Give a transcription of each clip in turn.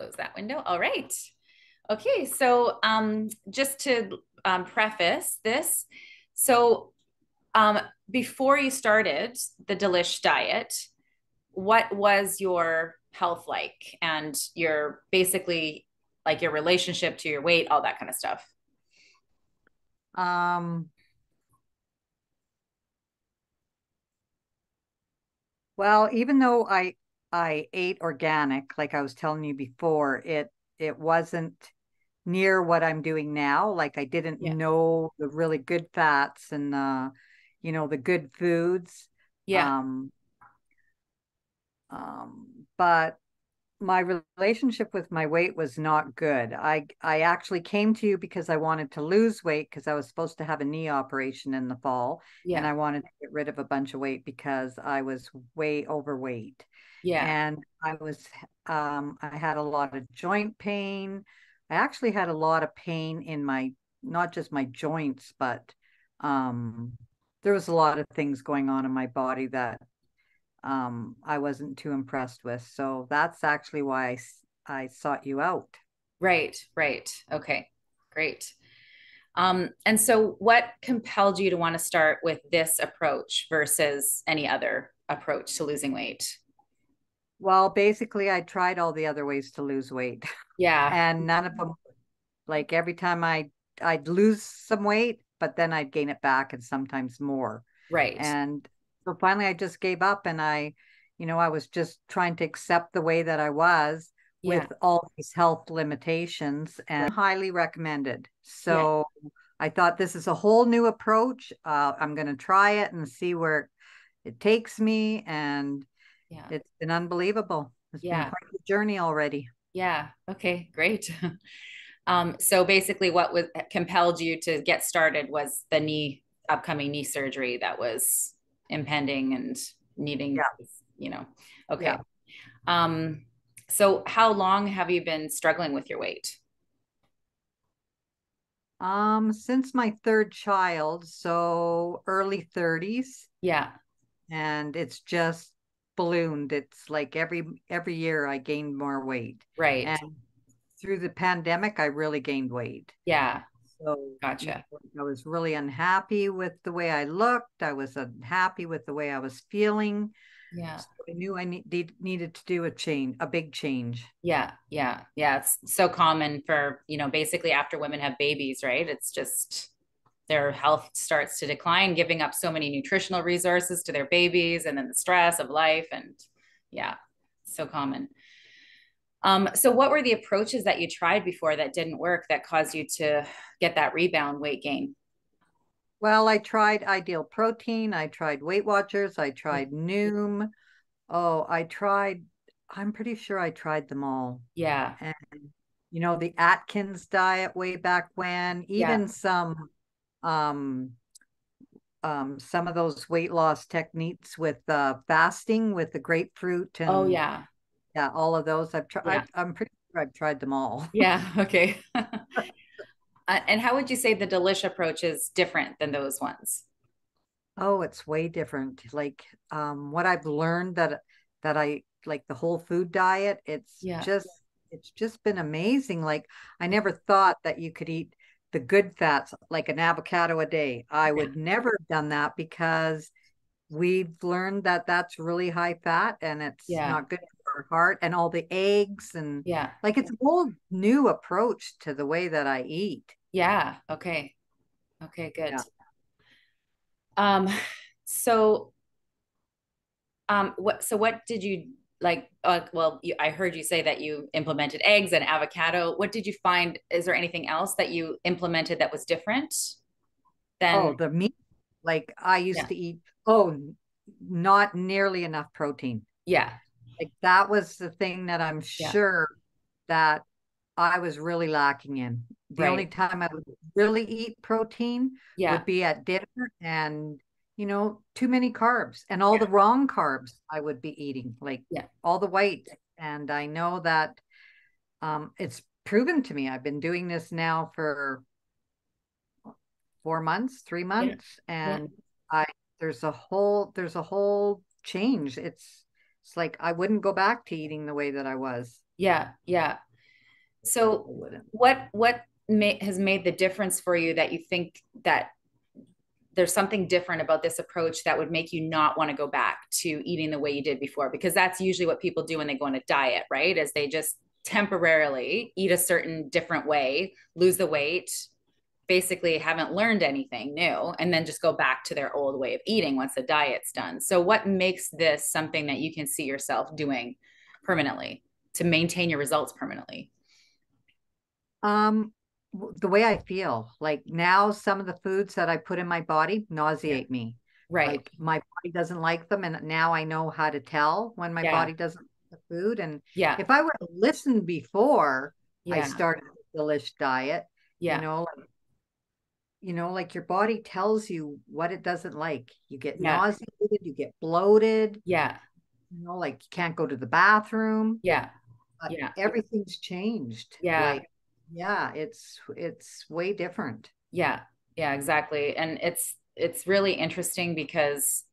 close that window. All right. Okay, so just to preface this, so um, before you started the Delish diet, what was your health like, and your basically like your relationship to your weight, all that kind of stuff? Um, well, even though I ate organic, like I was telling you before, it wasn't near what I'm doing now. Like I didn't Yeah. know the really good fats and the good foods. Yeah. Um, but my relationship with my weight was not good. I actually came to you because I wanted to lose weight because I was supposed to have a knee operation in the fall and Yeah. I wanted to get rid of a bunch of weight because I was way overweight. Yeah. And I had a lot of joint pain. I actually had a lot of pain in my not just my joints, but um there was a lot of things going on in my body that I wasn't too impressed with. So that's actually why I sought you out. Right. Right. Okay. Great. And so what compelled you to want to start with this approach versus any other approach to losing weight? Well, basically, I tried all the other ways to lose weight, Yeah. and none of them, like every time I'd lose some weight, but then I'd gain it back and sometimes more. Right. And so finally I just gave up and I was just trying to accept the way that I was Yeah. with all these health limitations and highly recommended. Yeah. So I thought this is a whole new approach. I'm going to try it and see where it takes me. And Yeah. it's been unbelievable. It's been Yeah. quite a journey already. Yeah. Okay. Great. So basically, what was compelled you to get started was the upcoming knee surgery that was impending and needing, Yeah. you know. Yeah. Okay. Um, so how long have you been struggling with your weight? Since my third child, so early 30s, Yeah. and it's just ballooned. It's like every year I gained more weight. Right. And through the pandemic, I really gained weight. Yeah. So, Gotcha. I was really unhappy with the way I looked. I was unhappy with the way I was feeling. Yeah. So I knew needed to do a big change. Yeah. Yeah. Yeah. It's so common for, basically after women have babies, right? It's just their health starts to decline, giving up so many nutritional resources to their babies, and then the stress of life. And yeah, so common. So what were the approaches that you tried before that didn't work that caused you to get that rebound weight gain? Well, I tried Ideal Protein, I tried Weight Watchers, I tried Noom. Oh, I'm pretty sure I tried them all. Yeah. And the Atkins diet way back when, Yeah. even um some of those weight loss techniques with fasting with the grapefruit Oh, and yeah. yeah, all of those I've tried. Yeah. I'm pretty sure I've tried them all. Yeah. Okay. And how would you say the Delish approach is different than those ones? Oh, it's way different. Like what I've learned that I like the whole food diet, Yeah. it's just been amazing. Like I never thought that you could eat the good fats like an avocado a day. I Yeah. would never have done that because we've learned that that's really high fat and it's Yeah. not good for our heart and all the eggs and Yeah. like it's a whole new approach to the way that I eat. Yeah. Okay. Okay, good. Yeah. Um, so what did you like? Well, I heard you say that you implemented eggs and avocado. What did you find? Is there anything else that you implemented that was different Oh, than? the meat. Like I used Yeah. to eat, oh, not nearly enough protein. Yeah. Like that was the thing that I'm Yeah. sure that I was really lacking in. The only Right. time I would really eat protein Yeah. would be at dinner and, too many carbs and all Yeah. the wrong carbs I would be eating, like Yeah. all the white. And I know that it's proven to me. I've been doing this now for 4 months, three Yeah. months, Yeah. and I there's a whole change. It's like I wouldn't go back to eating the way that I was. Yeah. Yeah. So wouldn't. what has made the difference for you that you think that there's something different about this approach that would make you not want to go back to eating the way you did before? Because that's usually what people do when they go on a diet, right? Is they just temporarily eat a certain different way, lose the weight, basically haven't learned anything new, and then just go back to their old way of eating once the diet's done. So what makes this something that you can see yourself doing permanently to maintain your results permanently? Um, the way I feel, like now some of the foods that I put in my body Yeah. nauseate me. Right. Like my body doesn't like them, and now I know how to tell when my Yeah. body doesn't like the food. And Yeah. if I were to listen before I Yeah. started the delish diet, you Yeah. know, like your body tells you what it doesn't like. You get Yeah. nauseated, you get bloated, Yeah. like you can't go to the bathroom, Yeah. but Yeah. everything's changed. Yeah. Like, yeah, it's way different. Yeah. Yeah, exactly. And it's really interesting because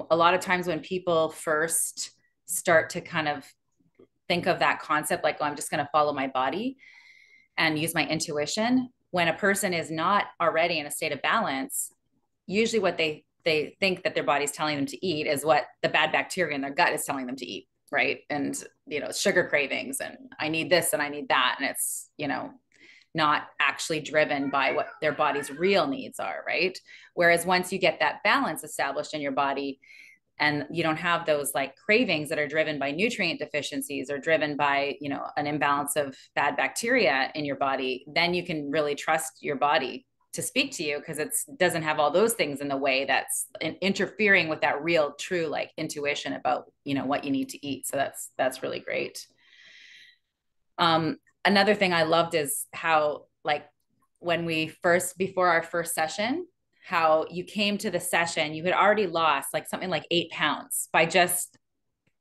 a lot of times when people first start to kind of think of that concept, like, oh, I'm just going to follow my body and use my intuition, when a person is not already in a state of balance, usually what they think that their body's telling them to eat is what the bad bacteria in their gut is telling them to eat, right? And sugar cravings, and I need this and I need that, and it's not actually driven by what their body's real needs are, right? Whereas once you get that balance established in your body, and you don't have those like cravings that are driven by nutrient deficiencies or driven by an imbalance of bad bacteria in your body, then you can really trust your body to speak to you, because it doesn't have all those things in the way that's interfering with that real true like intuition about what you need to eat. So that's really great. Another thing I loved is how, like, when we first, before our first session, how you came to the session, you had already lost like something like 8 pounds by just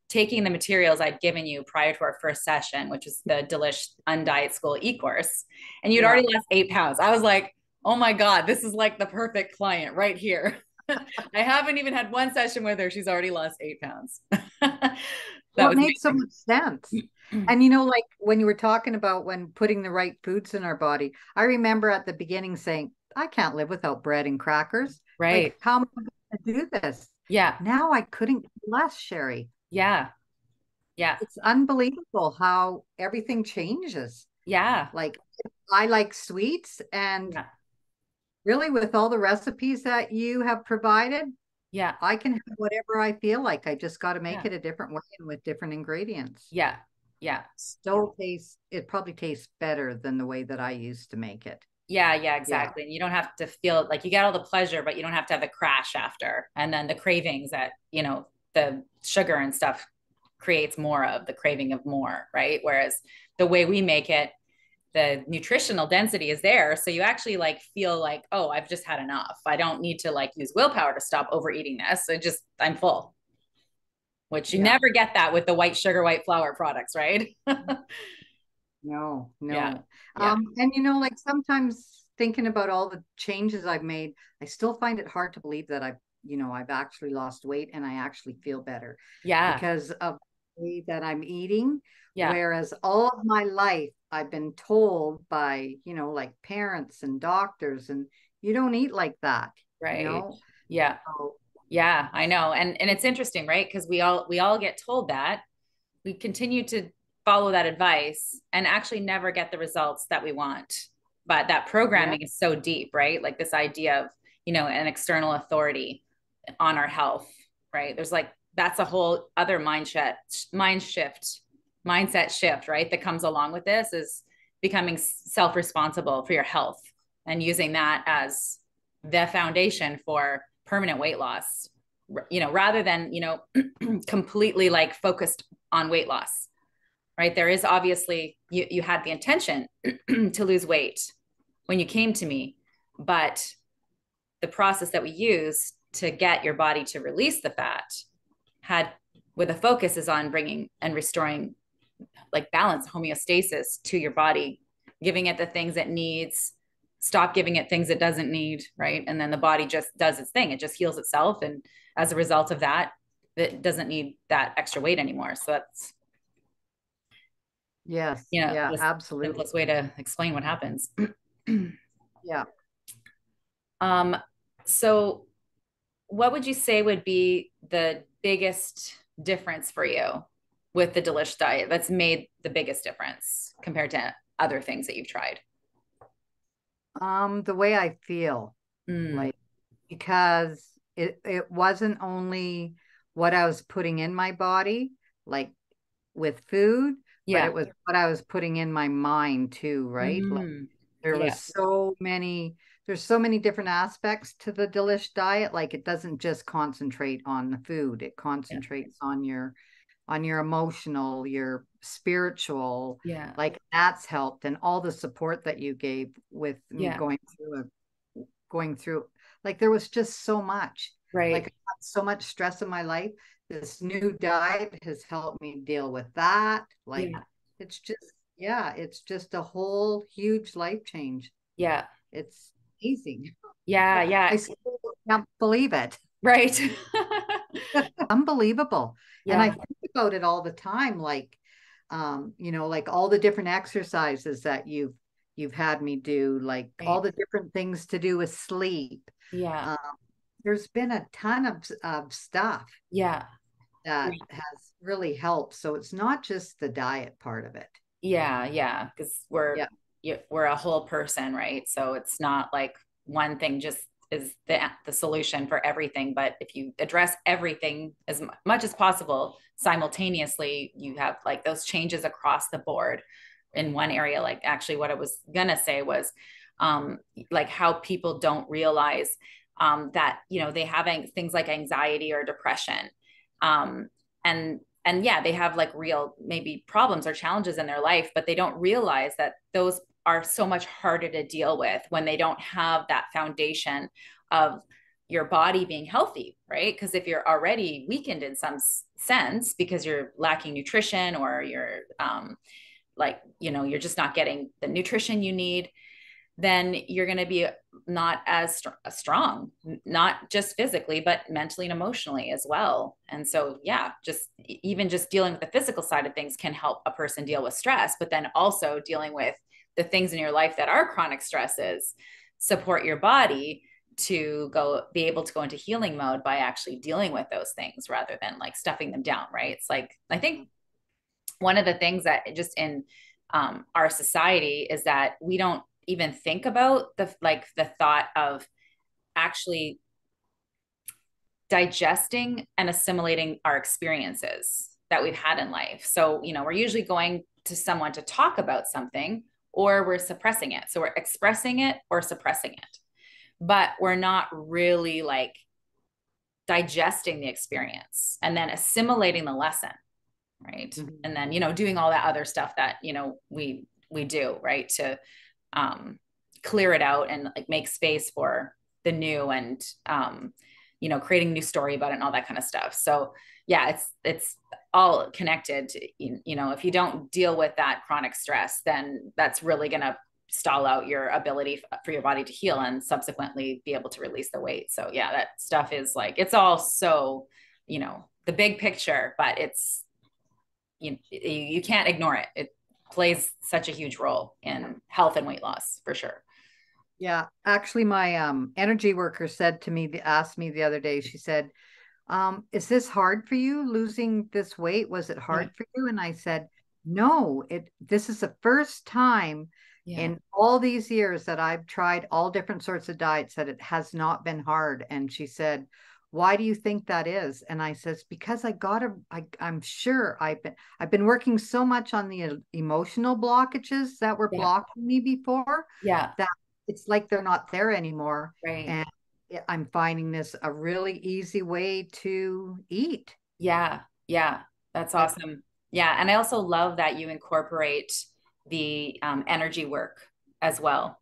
taking the materials I'd given you prior to our first session, which is the Delish Undiet School e-course. And you'd Yeah. already lost 8 pounds. I was like, oh my God, this is like the perfect client right here. I haven't even had one session with her. She's already lost 8 pounds. That Well, it was made so much sense. amazing. And like when you were talking about when putting the right foods in our body, I remember at the beginning saying, I can't live without bread and crackers. Right. Like, how am I going to do this? Yeah. Now I couldn't eat less, Sherry. Yeah. Yeah. It's unbelievable how everything changes. Yeah. Like, I like sweets, and Yeah. really, with all the recipes that you have provided, Yeah. I can have whatever I feel like. I just got to make Yeah. it a different way and with different ingredients. Yeah. Yeah. Still tastes, it probably tastes better than the way that I used to make it. Yeah. Yeah. Yeah. Exactly. And you don't have to feel like you get all the pleasure, but you don't have to have the crash after. And then the cravings that, the sugar and stuff creates more of the craving of more, right? Whereas the way we make it, the nutritional density is there. So you actually like feel like, oh, I've just had enough. I don't need to like use willpower to stop overeating this. I'm full, which you Yeah. never get that with the white sugar, white flour products, right? No, Yeah. no. Yeah. And like sometimes thinking about all the changes I've made, I still find it hard to believe that I've actually lost weight and I actually feel better Yeah. because of the way that I'm eating. Yeah. Whereas all of my life I've been told by, like parents and doctors, and you don't eat like that, you Right. know? Yeah. So, Yeah, I know. And it's interesting, right? Because we all get told that. We continue to follow that advice and actually never get the results that we want. But that yeah, programming is so deep, right? Like this idea of, an external authority on our health, right? There's like that's a whole other mindset shift, right? That comes along with this is becoming self-responsible for your health and using that as the foundation for permanent weight loss, rather than, completely like focused on weight loss, right? There is obviously, you had the intention to lose weight when you came to me, but the process that we use to get your body to release the fat had, with a focus, is on bringing and restoring like balance, homeostasis to your body, giving it the things it needs, stop giving it things it doesn't need, right? And then the body just does its thing. It just heals itself. And as a result of that, it doesn't need that extra weight anymore. So Yes. You know, Yeah, the absolutely. simplest way to explain what happens. Yeah. um, so what would you say would be the biggest difference for you with the Delish diet that's made the biggest difference compared to other things that you've tried? The way I feel, Mm, like, because it wasn't only what I was putting in my body, like with food, but yeah. it was what I was putting in my mind too, right? Like Mm, there yeah. was there's so many different aspects to the Delish diet. Like it doesn't just concentrate on the food, it Yeah. concentrates on your emotional, your spiritual, Yeah. like that's helped, and all the support that you gave with me Yeah. going through, like there was just so much, like Right. I had so much stress in my life. This new diet has helped me deal with that. Like Yeah. it's just, yeah, it's just a whole huge life change. Yeah. It's amazing. Yeah. I Yeah. still can't believe it. Right. Unbelievable. And I Yeah. think about it all the time, like, like all the different exercises that you've had me do, like all Right. the different things to do with sleep. Yeah. Um, there's been a ton of stuff Yeah. that has really helped. So it's not just the diet part of it. Yeah, yeah, because Yeah. we're a whole person, right? So it's not like one thing just is the solution for everything, but if you address everything as much as possible simultaneously, you have like those changes across the board in one area. Like actually, what I was gonna say was, um, like how people don't realize that they having things like anxiety or depression, um, and yeah, they have like real maybe problems or challenges in their life, but they don't realize that those are so much harder to deal with when they don't have that foundation of your body being healthy, right? Because if you're already weakened in some sense because you're lacking nutrition or you're like you're just not getting the nutrition you need, then you're going to be not as strong, not just physically, but mentally and emotionally as well. And so, yeah, just even just dealing with the physical side of things can help a person deal with stress, but then also dealing with the things in your life that are chronic stresses, support your body to go be able to go into healing mode by actually dealing with those things rather than like stuffing them down, right? It's like I think one of the things that just in our society is that we don't even think about the thought of actually digesting and assimilating our experiences that we've had in life. So, we're usually going to someone to talk about something or we're suppressing it. So we're expressing it or suppressing it, but we're not really like digesting the experience and then assimilating the lesson, right? Mhm. And then doing all that other stuff that we do, right, to um clear it out and like make space for the new and creating a new story about it and all that kind of stuff. So yeah, it's all connected to, if you don't deal with that chronic stress, then that's really going to stall out your ability for your body to heal and subsequently be able to release the weight. So yeah, that stuff is like it's all so the big picture, but it's you can't ignore it. It plays such a huge role in health and weight loss for sure. Yeah. Actually, my energy worker said to me, asked me the other day, she said, is this hard for you losing this weight? Was it Yeah. hard for you? And I said, no, this is the first time Yeah. in all these years that I've tried all different sorts of diets that it has not been hard. And she said, why do you think that is? And I says, because I'm sure I've been working so much on the emotional blockages that were Yeah. blocking me before Yeah. that it's like they're not there anymore. Right. And I'm finding this a really easy way to eat. Yeah. Yeah. That's Like, awesome. Yeah. And I also love that you incorporate the energy work as well,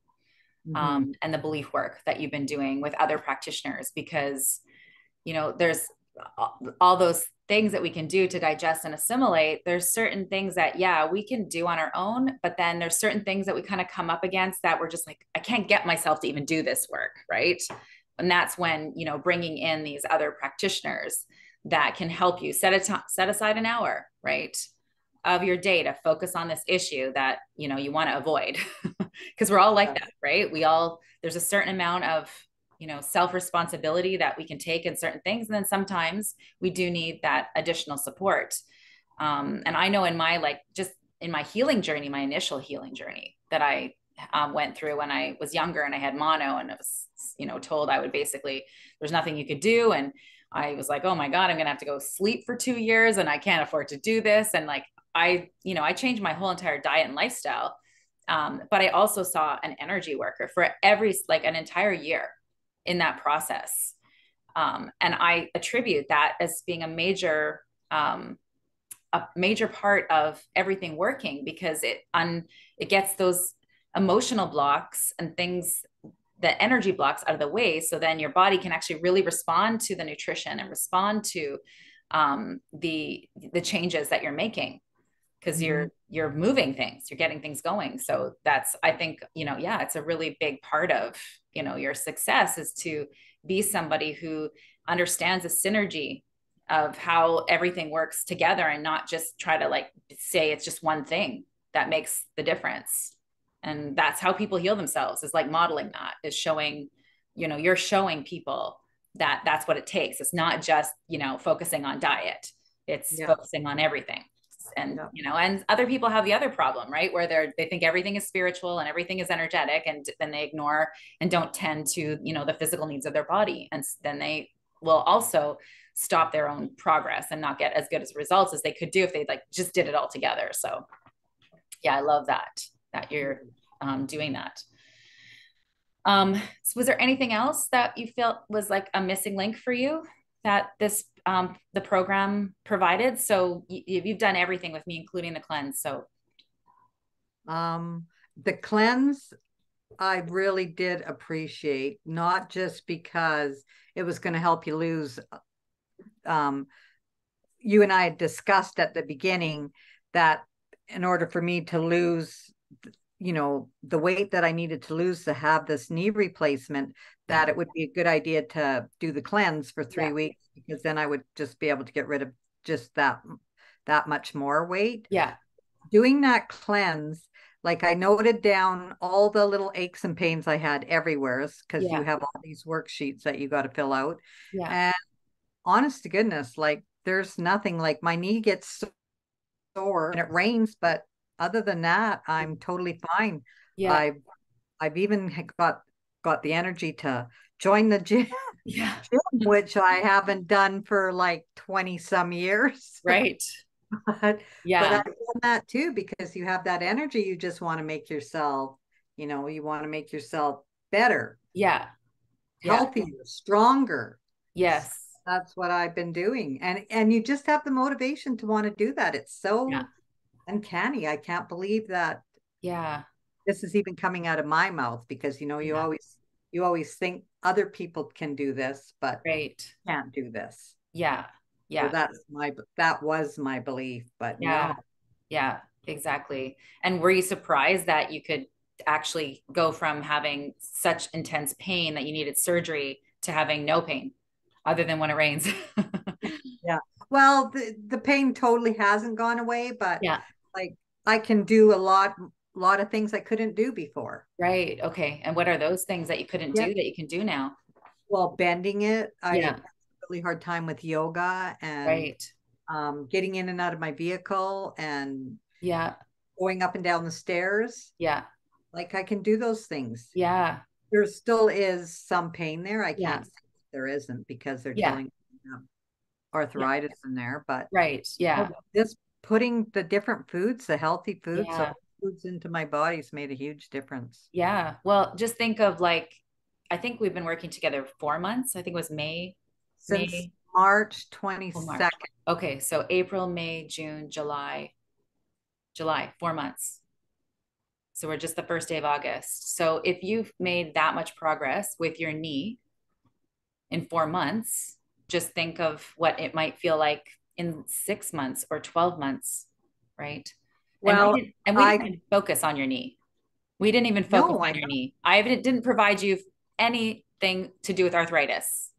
mhm. and the belief work that you've been doing with other practitioners because there's all those things that we can do to digest and assimilate. There's certain things that yeah we can do on our own, but then there's certain things that we kind of come up against that we're just like I can't get myself to even do this work, right? And that's when bringing in these other practitioners that can help you set aside an hour, right, of your day to focus on this issue that, you want to avoid. Because we're all like Yes. that, right? There's a certain amount of, self responsibility that we can take in certain things. And then sometimes we do need that additional support. And I know in my, like, just in my healing journey, my initial healing journey that I went through when I was younger and I had mono, and I was, told I would basically, there's nothing you could do. And I was like, oh my God, I'm going to have to go sleep for 2 years and I can't afford to do this. And like, I changed my whole entire diet and lifestyle. But I also saw an energy worker for like an entire year in that process. And I attribute that as being a major part of everything working, because it gets those emotional blocks and things, the energy blocks out of the way, so then your body can actually really respond to the nutrition and respond to the changes that you're making, because Mm-hmm. you're moving things, you're getting things going. So that's, I think, yeah, it's a really big part of, your success, is to be somebody who understands the synergy of how everything works together, and not just try to like say it's just one thing that makes the difference. And that's how people heal themselves, is like modeling that, is showing, you're showing people that that's what it takes. It's not just, focusing on diet, it's Yeah. focusing on everything. And Yeah. and other people have the other problem, right, where they think everything is spiritual and everything is energetic, and then they ignore and don't tend to, the physical needs of their body, and then they will also stop their own progress and not get as good as results as they could do if they like just did it all together. So yeah, I love that you're doing that. So was there anything else that you felt was like a missing link for you that the program provided? So you've done everything with me, including the cleanse. So Um, the cleanse, I really did appreciate, not just because it was going to help you lose. Um, you and I had discussed at the beginning that in order for me to lose, the weight that I needed to lose to have this knee replacement, yeah, that it would be a good idea to do the cleanse for yeah, 3 weeks, because then I would just be able to get rid of just that much more weight. yeah, Doing that cleanse, like I noted down all the little aches and pains I had everywhere, because you yeah, have all these worksheets that you got to fill out. yeah, And honest to goodness, like there's nothing, like my knee gets sore and it rains, but other than that, I'm totally fine. yeah, I've I've even got the energy to join the gym, yeah, which I haven't done for like 20 some years. right, But yeah, I've done that too, because you have that energy. You just want to make yourself, you want to make yourself better, yeah, yeah, healthier, stronger. So yes, that's what I've been doing. And you just have the motivation to want to do that. It's yeah, so uncanny. I can't believe that yeah, this is even coming out of my mouth, because yeah, you always think other people can do this, but right, can't do this. yeah, Or yeah, that was my belief, but no. yeah, yeah, exactly. And were you surprised that you could actually go from having such intense pain that you needed surgery to having no pain other than when it rains? Yeah. Well, the pain totally hasn't gone away, but Yeah. like I can do a lot of things I couldn't do before. Right. Okay. And what are those things that you couldn't do Yep. that you can do now? Well, bending it, I had Yeah. a really hard time with yoga, and Right. getting in and out of my vehicle and Yeah. going up and down the stairs. Yeah. Like I can do those things. Yeah. There still is some pain there. I Yeah. can't say there isn't, because they're Yeah. telling me I have Yeah. arthritis in there, but Right. Yeah. just putting the different foods, the healthy foods, so Yeah. foods into my body's made a huge difference. Yeah. Well, just think of like, I think we've been working together 4 months. I think it was Since May, March oh, March. 22nd. Okay. So April, May, June, July, 4 months. So we're just the first day of August. So if you've made that much progress with your knee in 4 months, just think of what it might feel like in 6 months or 12 months, right? And we Well, didn't and we didn't I even focus on your knee. We didn't even focus no, on your knee. I didn't provide you anything to do with arthritis.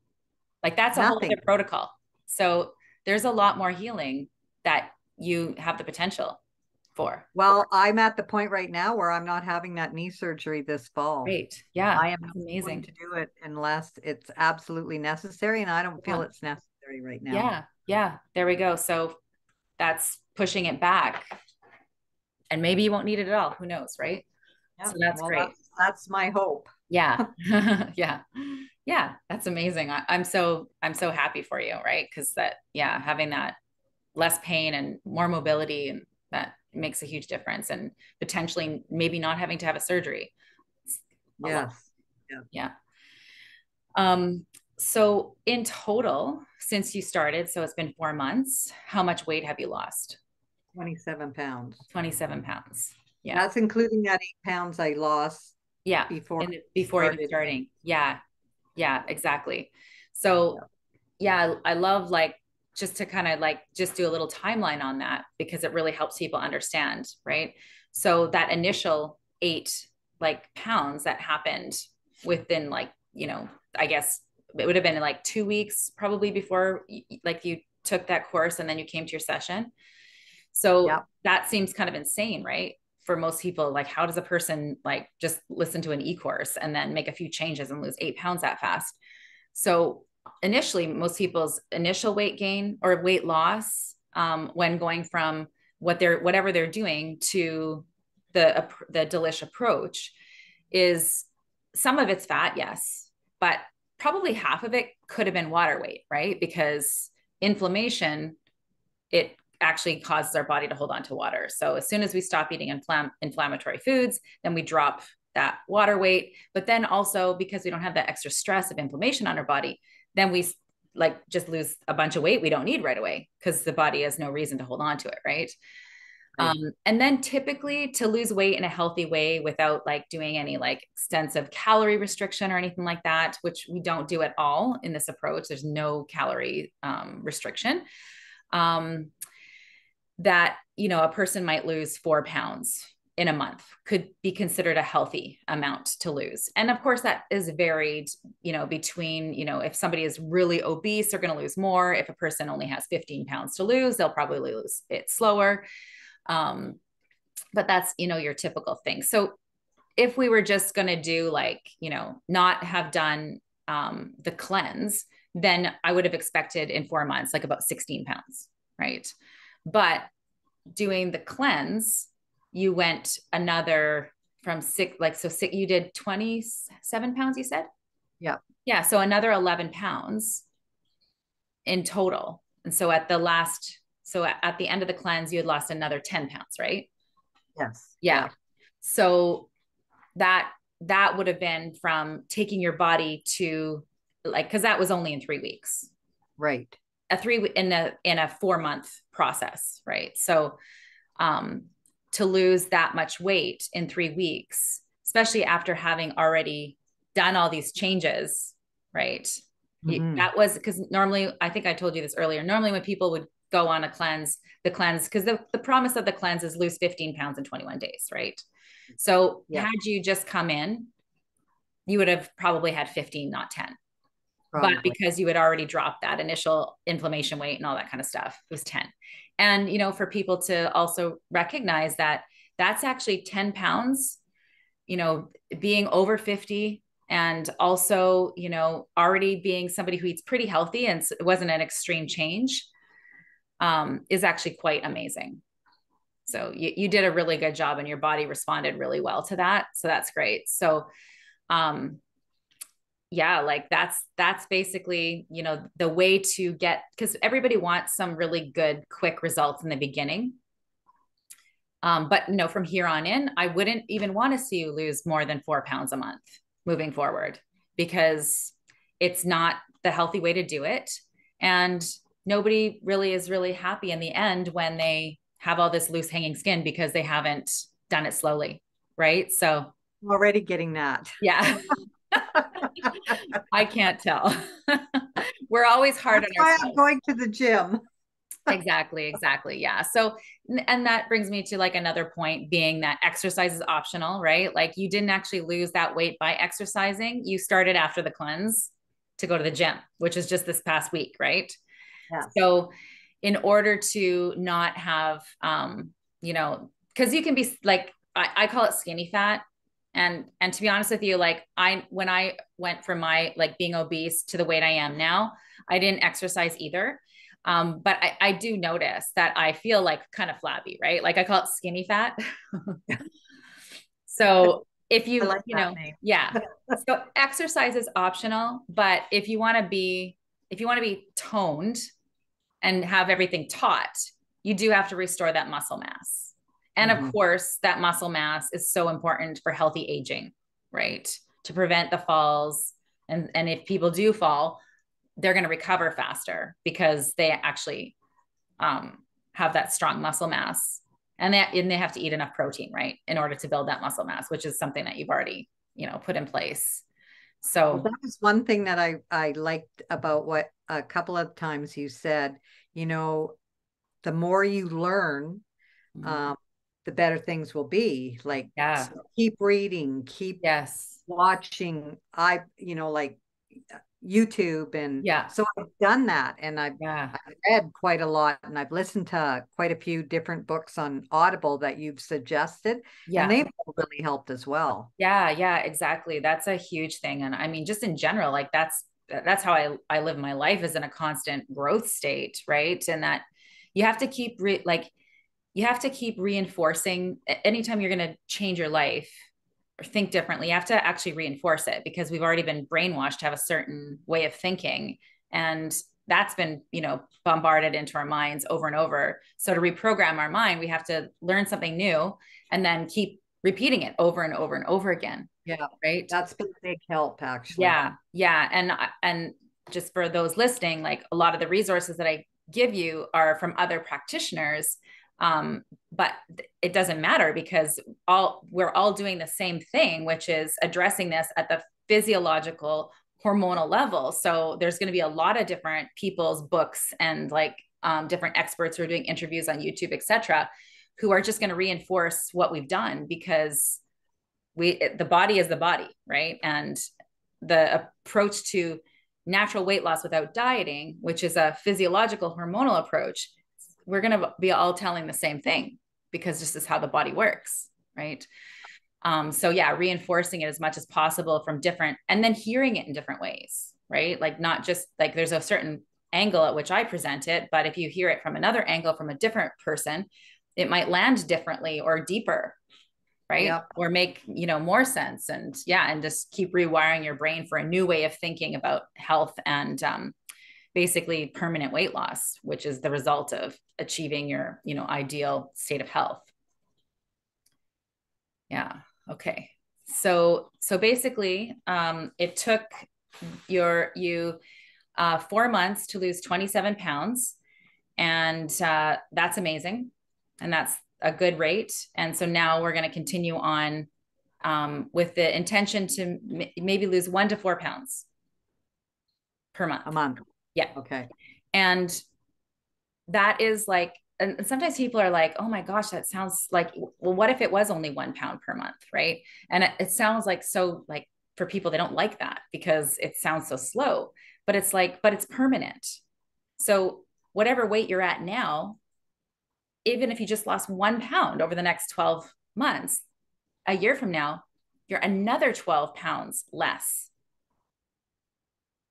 Like that's a whole nothing. other protocol. So there's a lot more healing that you have the potential for. Well, I'm at the point right now where I'm not having that knee surgery this fall. Great. Yeah, I am that's not going amazing. to do it unless it's absolutely necessary, and I don't feel Yeah. it's necessary right now. Yeah. Yeah. There we go. So that's pushing it back. And maybe you won't need it at all. Who knows, right? Yeah, So that's well, great. that's my hope. Yeah. Yeah. Yeah. That's amazing. I'm so happy for you, right? Because that, yeah, having that less pain and more mobility, and that makes a huge difference. And potentially maybe not having to have a surgery. It's a lot. Yes. Yeah. Yeah. Um, so in total, since you started, so it's been 4 months, how much weight have you lost? 27 pounds. 27 pounds. Yeah. That's including that 8 pounds I lost Yeah. before And I before even started. starting. Yeah. Yeah, exactly. So Yeah. yeah, I love like just to kind of like just do a little timeline on that because it really helps people understand, right? So that initial 8 pounds that happened within like, I guess it would have been like 2 weeks probably before like you took that course and then you came to your session. So Yeah. that seems kind of insane, right? For most people, like how does a person like just listen to an e-course and then make a few changes and lose 8 pounds that fast? So initially, most people's initial weight gain or weight loss when going from whatever they're doing to the delish approach is some of it's fat, yes, but probably half of it could have been water weight, right? Because inflammation, it actually causes our body to hold on to water. So as soon as we stop eating inflammatory foods, then we drop that water weight. But then also because we don't have that extra stress of inflammation on our body, then we like just lose a bunch of weight we don't need right away because the body has no reason to hold on to it, right? Right. And then typically to lose weight in a healthy way without like doing any like extensive calorie restriction or anything like that, which we don't do at all in this approach. There's no calorie restriction. Um, that a person might lose 4 pounds in a month could be considered a healthy amount to lose. And of course that is varied, between, if somebody is really obese, they're going to lose more. If a person only has 15 pounds to lose, they'll probably lose it slower. um, but that's, your typical thing. So if we were just going to do like, not have done the cleanse, then I would have expected in 4 months like about 16 pounds, right? But doing the cleanse, you went another from six, like, so six, you did 27 pounds, you said? Yeah. Yeah. So another 11 pounds in total. And so at the end of the cleanse, you had lost another 10 pounds, right? Yes. Yeah. Yeah. So that would have been from taking your body to like, because that was only in 3 weeks, Right. a three in a 4 month process, right? So um, to lose that much weight in 3 weeks, especially after having already done all these changes, right? Mm-hmm. That was because normally, I think I told you this earlier, normally when people would go on the cleanse, because the promise of the cleanse is lose 15 pounds in 21 days, right? So Yeah. had you just come in, you would have probably had 15, not 10. But Probably. because you had already dropped that initial inflammation weight and all that kind of stuff, it was 10. And, for people to also recognize that that's actually 10 pounds, being over 50 and also, already being somebody who eats pretty healthy and it wasn't an extreme change, is actually quite amazing. So you did a really good job and your body responded really well to that. So that's great. So, um, yeah, like that's basically, the way to get, because everybody wants some really good quick results in the beginning. But from here on in, I wouldn't even want to see you lose more than 4 pounds a month moving forward because it's not the healthy way to do it. And nobody really is really happy in the end when they have all this loose hanging skin because they haven't done it slowly. Right. So, I'm already getting that. yeah, I can't tell. We're always hard on That's why I'm ourselves. going to the gym. Exactly, exactly. Yeah. So, and that brings me to like another point being that exercise is optional, right? Like you didn't actually lose that weight by exercising. You started after the cleanse to go to the gym, which is just this past week, right? Yes. So, in order to not have, you know, because you can be like, I call it skinny fat. And to be honest with you, like when I went from my like being obese to the weight I am now, I didn't exercise either. But I do notice that I feel like kind of flabby, right? Like I call it skinny fat. So if I you, like you that know, name. yeah. So exercise is optional, but if you want to be toned and have everything taut, you do have to restore that muscle mass. And of Hmm. course, that muscle mass is so important for healthy aging, right? To prevent the falls. And if people do fall, they're going to recover faster because they actually have that strong muscle mass. And they have to eat enough protein, right, in order to build that muscle mass, which is something that you've already, put in place. Well, So that was one thing that I liked about what a couple of times you said, you know, the more you learn, um, the better things will be. Like, yeah, so keep reading, keep yes, watching. Like YouTube, and yeah, so I've done that, and yeah, I've read quite a lot, and I've listened to quite a few different books on Audible that you've suggested, and yeah. they've really helped as well. Yeah, yeah, exactly. That's a huge thing. And I mean, just in general, like that's how I live my life, is in a constant growth state, right? And that you have to you have to keep reinforcing anytime you're going to change your life or think differently, you have to actually reinforce it, because we've already been brainwashed to have a certain way of thinking. And that's been, bombarded into our minds over and over. So to reprogram our mind, we have to learn something new and then keep repeating it over and over and over again. Yeah, Right. that's been a big help, actually. Yeah. Yeah. And just for those listening, like a lot of the resources that I give you are from other practitioners. But it doesn't matter, because we're all doing the same thing, which is addressing this at the physiological hormonal level. So there's going to be a lot of different people's books and like different experts who are doing interviews on YouTube, etc., who are just going to reinforce what we've done, because the body is the body, right? And the approach to natural weight loss without dieting, which is a physiological hormonal approach, we're going to be all telling the same thing, because this is how the body works, right? So yeah, reinforcing it as much as possible from different, and then hearing it in different ways, right? Like not just like there's a certain angle at which I present it, but if you hear it from another angle from a different person, it might land differently or deeper, right? Yep. Or make, more sense. And yeah, and just keep rewiring your brain for a new way of thinking about health and basically permanent weight loss, which is the result of achieving your, ideal state of health. Yeah. Okay. So basically, it took you 4 months to lose 27 pounds, and that's amazing, and that's a good rate. And so now we're going to continue on with the intention to maybe lose 1 to 4 pounds per month. A month. Yeah. Okay. And that is like, and sometimes people are like, oh my gosh, that sounds like, well, what if it was only 1 pound per month? Right. And it sounds like, so like, for people, they don't like that because it sounds so slow, but it's like, but it's permanent. So whatever weight you're at now, even if you just lost 1 pound over the next 12 months, a year from now, you're another 12 pounds less.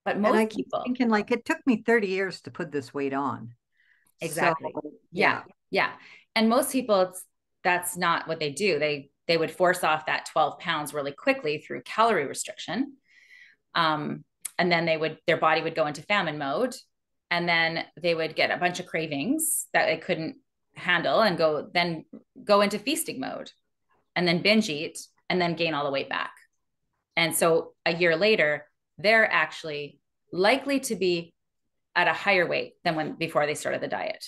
But And I most keep people, thinking, like, it took me 30 years to put this weight on. So, exactly. Yeah. yeah. Yeah. And most people, that's not what they do. They would force off that 12 pounds really quickly through calorie restriction. Um, and then their body would go into famine mode. And then they would get a bunch of cravings that they couldn't handle and go into feasting mode, and then binge eat, and then gain all the weight back. And so a year later, they're actually likely to be at a higher weight than when before they started the diet.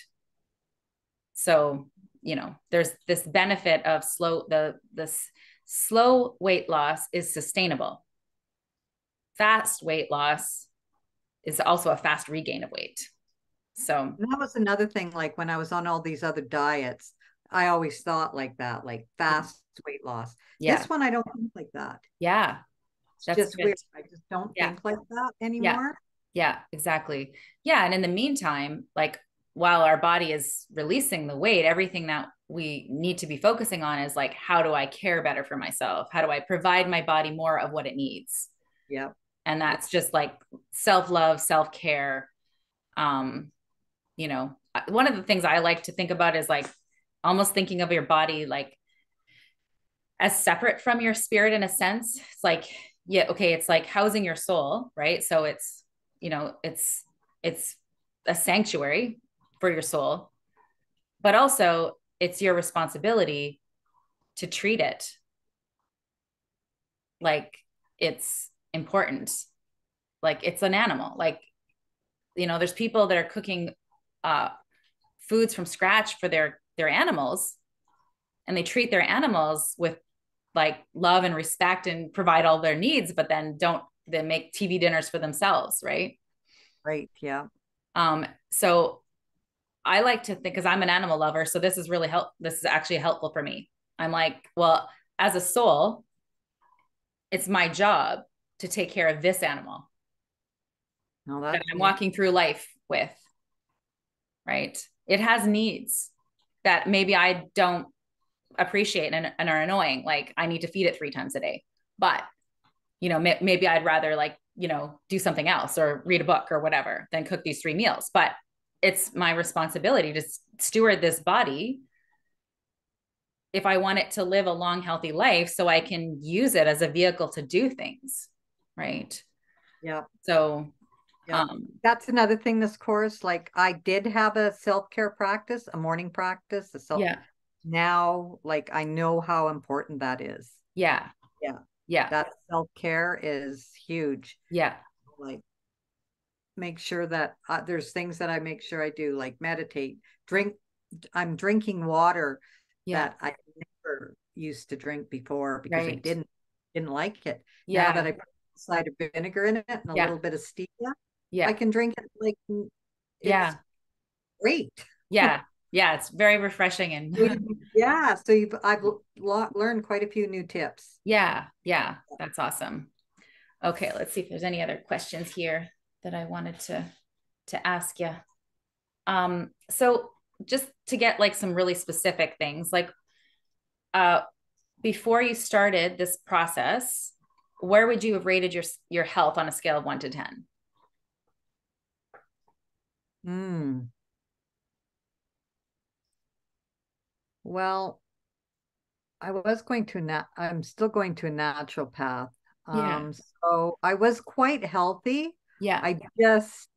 So, there's this benefit of this slow weight loss is sustainable. Fast weight loss is also a fast regain of weight. So, And that was another thing, like when I was on all these other diets, I always thought like that, like fast weight loss. yeah, This one, I don't think like that. yeah, It's that's just good. weird. I just don't Yeah, think like that yeah, anymore. yeah, exactly. Yeah. And in the meantime, like while our body is releasing the weight, everything that we need to be focusing on is like, how do I care better for myself? How do I provide my body more of what it needs? Yep. And that's just like self-love, self-care. Um, you know, one of the things I like to think about is like almost thinking of your body like as separate from your spirit in a sense. It's like, yeah, okay, it's like housing your soul, right? So it's, it's a sanctuary for your soul, but also it's your responsibility to treat it like it's important, like it's an animal. Like, there's people that are cooking uh foods from scratch for their animals, and they treat their animals with like love and respect and provide all their needs, but then don't they make TV dinners for themselves, right? Right. Yeah. So I like to think, because I'm an animal lover, so this is actually helpful for me. I'm like, well, as a soul, it's my job to take care of this animal No, that that's I'm yeah. walking through life with, right? It has needs that maybe I don't appreciate and are annoying. Like I need to feed it 3 times a day, but maybe I'd rather like, do something else or read a book or whatever than cook these 3 meals. But it's my responsibility to steward this body if I want it to live a long, healthy life so I can use it as a vehicle to do things. Right. Yeah. So, Yeah. um, That's another thing this course, like I did have a self-care practice, a morning practice, a self yeah, now like I know how important that is. yeah, Yeah. yeah, That self-care is huge. yeah, Like make sure that there's things that I make sure I do, like meditate, drink. I'm drinking water yeah, that I never used to drink before because I right. didn't like it. Now that Yeah, I put cider vinegar in it and a yeah, little bit of stevia, I yeah, can drink it like it's yeah, great. yeah, yeah. It's very refreshing and Yeah, so I've learned quite a few new tips. yeah, yeah, that's awesome. Okay, let's see if there's any other questions here that I wanted to ask you. So just to get like some really specific things, like uh before you started this process, where would you have rated your health on a scale of 1 to 10? Mm. Well, I'm still going to a naturopath. Yeah, So I was quite healthy. yeah, I just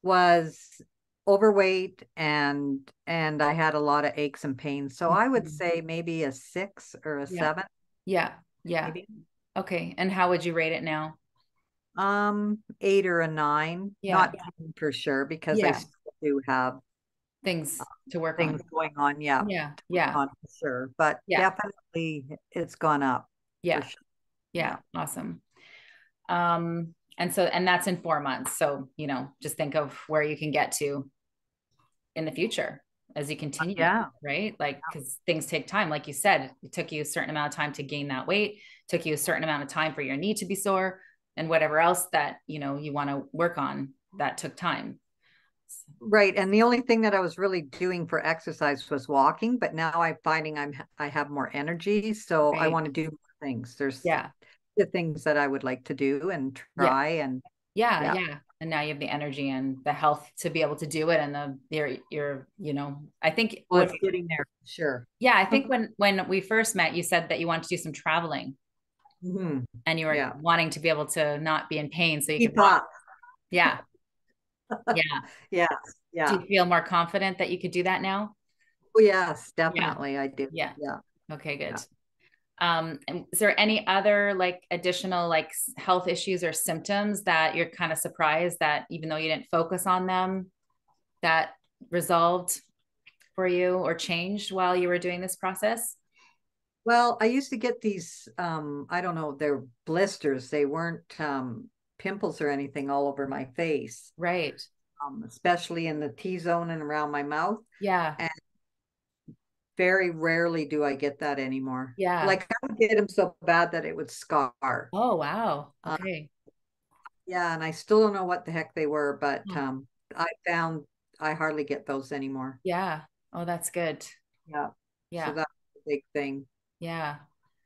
was overweight and I had a lot of aches and pains. So I would mhm, say maybe a 6 or a yeah, 7, yeah, yeah. maybe. Okay, and how would you rate it now? 8 or a 9, Yeah, not 10 for sure, because I yeah, still do have things to work things on. going on. Yeah, Yeah, to work yeah, on for sure. But yeah, definitely it's gone up for yeah, sure. yeah. Yeah. Awesome. And that's in 4 months. So, just think of where you can get to in the future as you continue, Yeah. right? Like, because things take time. Like you said, it took you a certain amount of time to gain that weight, took you a certain amount of time for your knee to be sore, and whatever else that, you want to work on, that took time. Right. And the only thing that I was really doing for exercise was walking, but now I'm finding I have more energy, so I Right. want to do more things. There's Yeah. the things that I would like to do and Yeah. try and Yeah. yeah. Yeah. And now you have the energy and the health to be able to do it. And I think Well, it's getting there for sure. yeah, I think when we first met, you said that you wanted to do some traveling Hmm. and you were Yeah. wanting to be able to not be in pain so you could Keep walk. up. Yeah. Yeah. Yeah. Do Yeah. you feel more confident that you could do that now? Oh, yes, Yeah. definitely I do. Yeah. Yeah. Okay, Yeah. good. And is there any other like additional like health issues or symptoms that you're kind of surprised that even though you didn't focus on them, that resolved for you or changed while you were doing this process? Well, I used to get these I don't know, they're blisters. They weren't pimples or anything all over my face, Right. especially in the T-zone and around my mouth. Yeah. And very rarely do I get that anymore. Yeah. Like I would get them so bad that it would scar. Oh, wow. Uh, Okay. yeah, and I still don't know what the heck they were, but Hmm. I found I hardly get those anymore. Yeah. Oh, that's good. Yeah. So Yeah. that's a big thing. Yeah.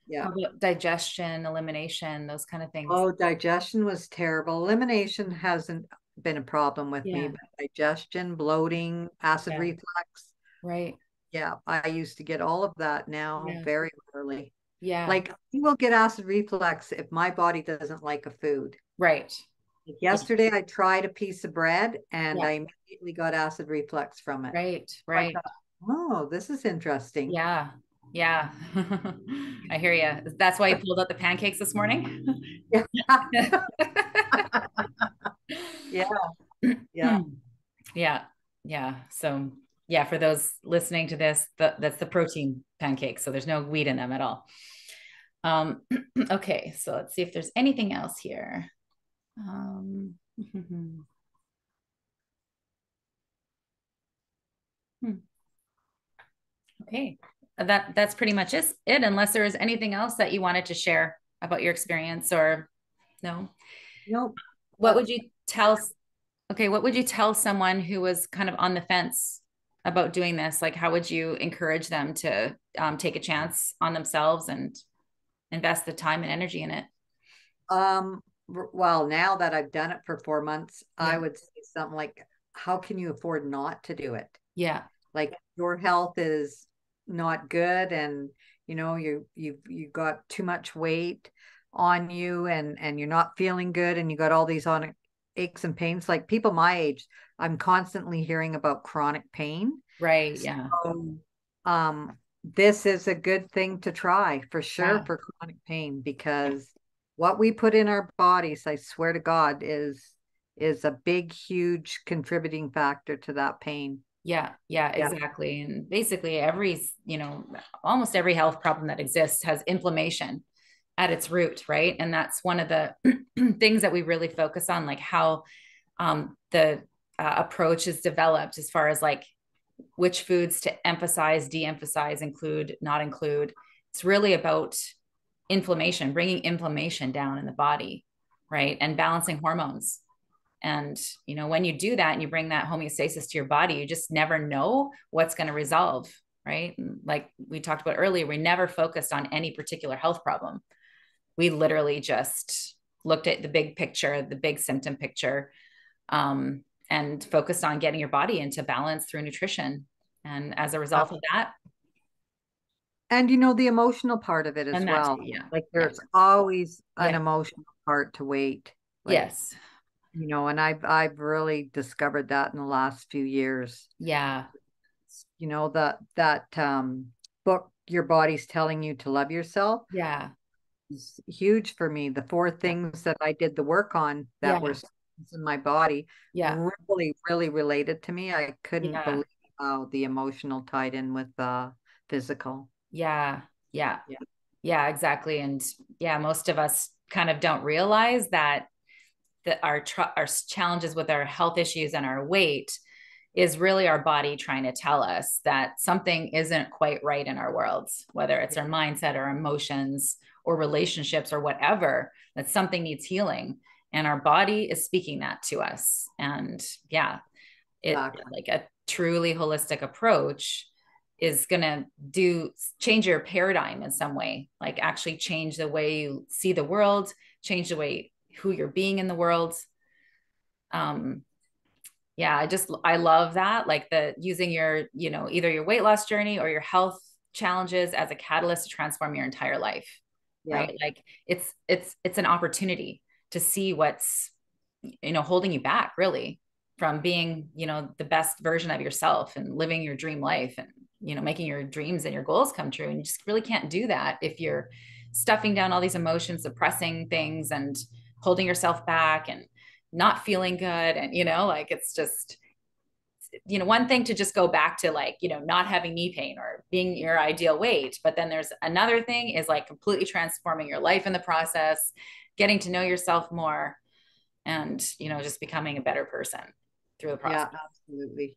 Yeah. How about digestion, elimination, those kind of things? Oh, digestion was terrible. Elimination hasn't been a problem with me, Yeah. but digestion, bloating, acid Yeah. reflux. Right. Yeah, I used to get all of that now Yeah. very rarely. Yeah. Like, I will get acid reflux if my body doesn't like a food. Right. Like Yeah. yesterday, I tried a piece of bread and Yeah. I immediately got acid reflux from it. Right. I Right. thought, oh, this is interesting. Yeah. Yeah. I hear you. That's why you pulled out the pancakes this morning. Yeah. Yeah. Yeah. Yeah. Yeah. So, yeah, for those listening to this, that's the protein pancakes. So there's no wheat in them at all. Okay. So let's see if there's anything else here. Um, okay. That's pretty much it, unless there is anything else that you wanted to share about your experience or no. Nope. What would That's you tell Okay, what would you tell someone who was kind of on the fence about doing this? Like, how would you encourage them to take a chance on themselves and invest the time and energy in it? well, now that I've done it for 4 months, I Yeah, would say something like, how can you afford not to do it? yeah, Like your health is not good and you got too much weight on you and you're not feeling good and you got all these on aches and pains. Like people my age, I'm constantly hearing about chronic pain. right, yeah, So, this is a good thing to try for sure yeah, for chronic pain because what we put in our bodies, I swear to God, is a big, huge contributing factor to that pain. yeah, yeah, Yeah, exactly. And basically, almost every health problem that exists has inflammation at its root, right? And that's one of the things that we really focus on, like how the approach is developed as far as like which foods to emphasize, de-emphasize, include, not include. It's really about inflammation, bringing inflammation down in the body, right? And balancing hormones. And, when you do that and you bring that homeostasis to your body, you just never know what's going to resolve, right? And like we talked about earlier, we never focused on any particular health problem. We literally just looked at the big picture, the big symptom picture, and focused on getting your body into balance through nutrition. And as a result of that, and the emotional part of it as and that well. too, yeah, Like yeah, there's always an yeah, emotional part to weight. Like, yes, and I've really discovered that in the last few years. yeah, That book, Your Body's Telling You to Love Yourself, yeah, is huge for me. The four yeah, things that I did the work on that were yeah, in my body yeah, really, really related to me. I couldn't yeah, believe how the emotional tied in with the physical. yeah, yeah, Yeah. yeah, exactly. And yeah, most of us kind of don't realize that our challenges with our health issues and our weight is really our body trying to tell us that something isn't quite right in our worlds, whether it's our mindset or emotions or relationships or whatever, that something needs healing. And our body is speaking that to us. And yeah, it Exactly. like a truly holistic approach is going to do change your paradigm in some way, like actually change the way you see the world, change the way who you're being in the world. um yeah, I love that, like the using your either your weight loss journey or your health challenges as a catalyst to transform your entire life, Yeah. right? Like it's an opportunity to see what's holding you back really from being the best version of yourself and living your dream life and making your dreams and your goals come true. And you just really can't do that if you're stuffing down all these emotions, suppressing things, and holding yourself back and not feeling good. And like it's just one thing to just go back to like not having knee pain or being your ideal weight, but then there's another thing is like completely transforming your life in the process, getting to know yourself more, and just becoming a better person through the Yeah, process. absolutely.